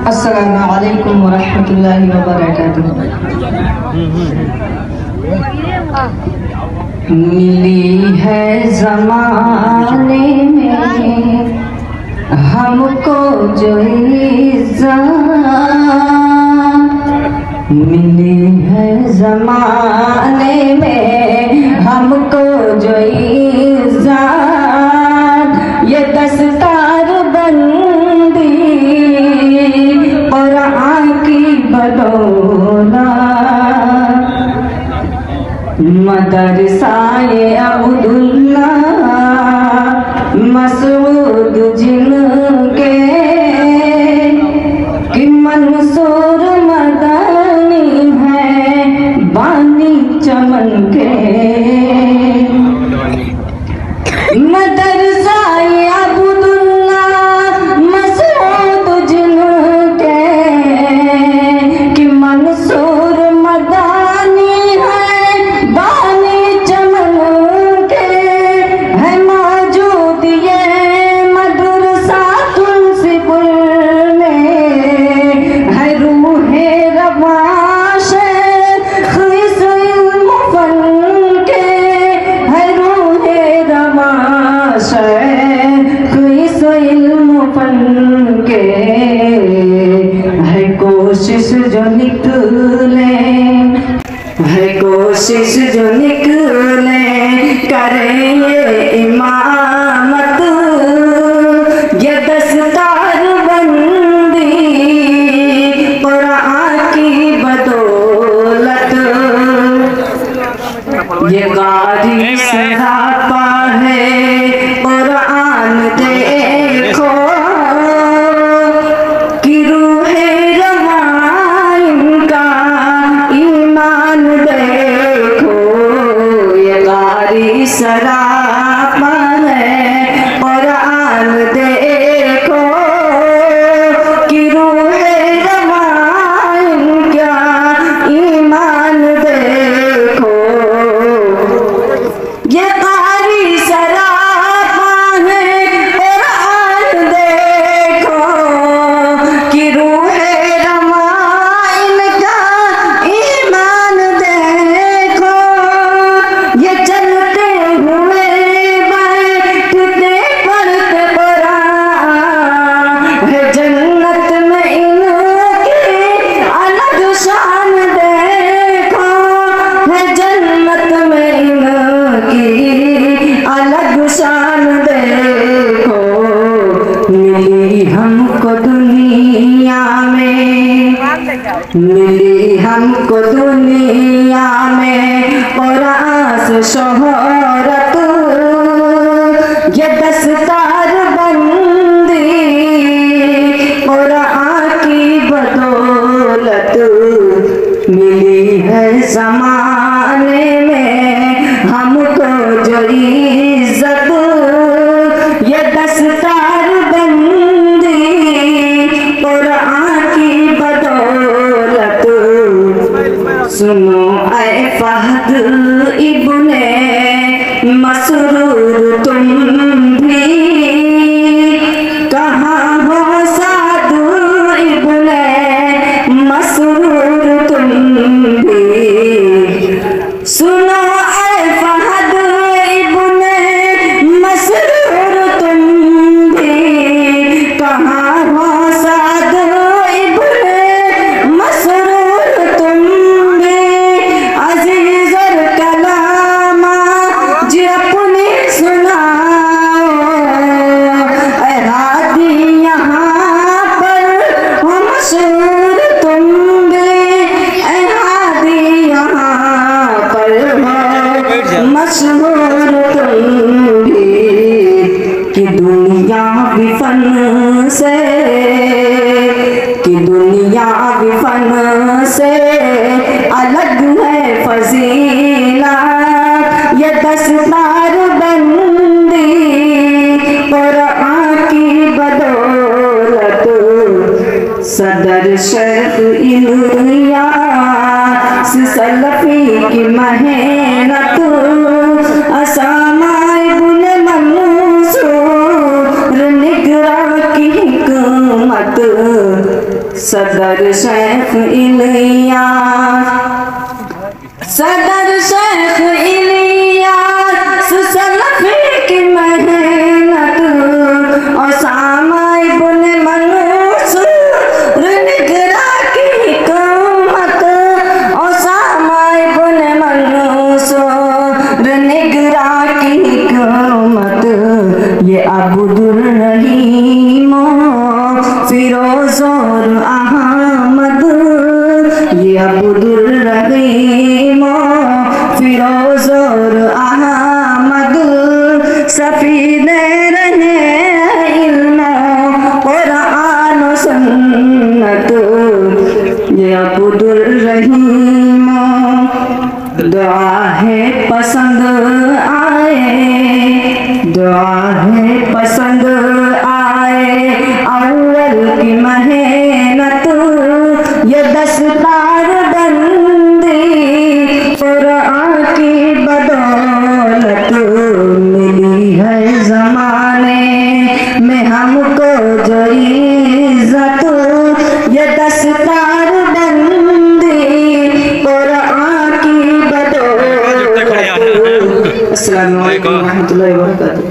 अस्सलामु अलैकुम वरहमतुल्लाहि वबरकातुह। मिली है ज़माने में हमको जो इज़्ज़त, मिली है ज़माने में हमको जो इज़्ज़त, ये दस्तार बंदी कुरान की बदौलत, मदरसाए अब्दुल्ला मसूद जिनके कि मंसूर मदनी है बानी चमन के, मदरसाए अब्दुल्ला मसूद जिनके कि मंसूर मदनी है बानी चमन के, है मौजूद ये मदरसा तुलसीपुर में, है रूहे रवाशे ख़ुश इल्म फन के, है रूहे रवाशे ख़ुश इल्म फन के, है कोशिश जो निकले, है कोशिश जो निकले करें ये इमामत, ये दस्तार बंदी कुरान की बदौलत, ये गाजी सरापा है कुरान देखो कि रूहे रवां इनका ईमान देखो, ये गाजी सरापा है कुरान देखो कि रूहे रवां इनका ईमान देखो, ये कारी सरापा है कुरान देखो कि रूहे रवां इनका ईमान देखो, ये चलते हुए बैठते पढ़ते कुरान, है जन्नत में इनकी अलग शान देखो, है जन्नत में इनकी अलग शान देखो, मिली हमको दुनिया में, मिली हमको दुनिया में कुरान से शोहरत, ये दस्तार बंदी कुरान की बदौलत, मिली है ज़माने में हमको जो इज़्ज़त, ये दस्तार बंदी कुरान की बदौलत, सुनो ऐ फहद इब्ने मसरूर तुम भी, कहाँ हो साद इब्ने मसरूर तुम भी, सुनो ऐ फहद इब्ने मसरूर तुम भी, कहाँ हो साद इब्ने मसरूर तुम भी, अजीज़ और कलामा जी अपनी सुनाओ, ऐ हादी यहाँ पर हो मशहूर तुम भी, ऐ हादी यहाँ पर हो मशहूर तुम भी, कि दुनिया भी फन से, कि दुनिया भी फन से अलग है फजीला, ये दस्तार बंदी कुरान की बदौलत, सदर शेख इलियास सलफी की मेहनत, असामा इब्न मंसूर निगरा की हिकमत, सदर शेख इलियास, सदर शेख इलियास सलफी की मेहनत और सामाई बुन मंसूर निगरा की कीमत और सामाई बुन मंसूर निगरा की कीमत ये अब्दुर्रहीम फिरोज और अहमद, ये अब्दुर्रहीम फिरोज और अहमद सफीने रहे इल्म कुरान और सुन्नत, ये अब्दुर्रहीम दुआ है पसंद आए, दुआ है पसंद आए अव्वल की मेहनत, ये दस्तार बंदी कुरान की बदौलत मिली है जमाने में हमको जो इज्जत, ये दस्तार बंदी कुरान की बदौलत। अस्सलाम वालेकुम रहमतुल्लाहि व बरकातुहू।